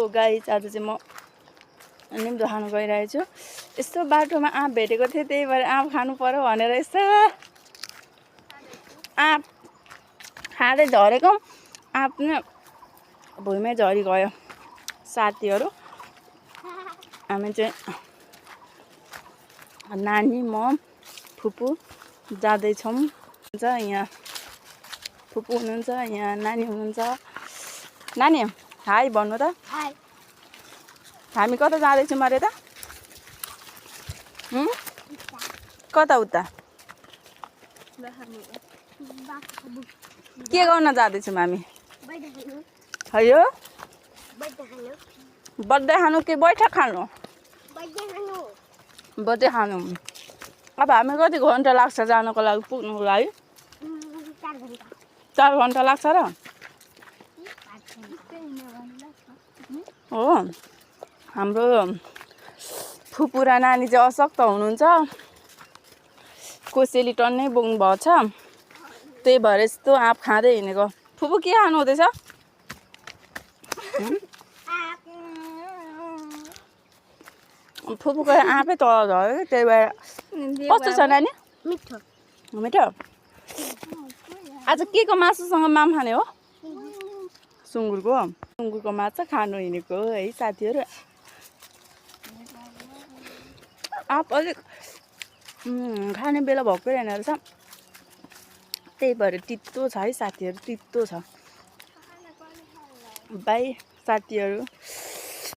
Guys आज चाहिँ म निम्तो खानु गइरहेको छु। यस्तो बाटोमा आँप भेटेको थिएँ, त्यही भएर आँप खानु पर्यो भनेर यसो आँप खाँदै झरेको आँप नै भुइँमै झरिगयो। साथीहरू हामी चाहिँ नानी म फुपू जाँदैछौँ। यहाँ फुपू हुनुहुन्छ, यहाँ नानी हुनुहुन्छ। नानी हाई भन्नु त। हाई। हामी कता जाँदैछौँ अरे त? कता उता? के गर्न जाँदैछौँ हामी? है बर्थडे खानु कि बैठक खानु? बर्थडे खानु। अब हामी कति घन्टा लाग्छ जानको लागि, पुग्नुको लागि? 4 घन्टा लाग्छ र? हो, हाम्रो फुपू र नानी चाहिँ अशक्त हुनुहुन्छ। कोसेली टन्नै बोक्नु भएको छ, त्यही भएर यस्तो आँप खाँदै हिँडेको। फुपू के खानु हुँदैछ? फुपूको आँपै तल झऱ्यो, त्यही भएर। कस्तो छ नानी? मिठो। मिठो? आज के को मासुसँग माम खाने हो? सुँगुरको। सुँगुरको माछा खानु हिँडेको है साथीहरू। आँप अलिक खाने बेला भएकै रहेन रहेछ, त्यही भएर तितो छ है साथीहरू, तितो छ। बाई साथीहरू।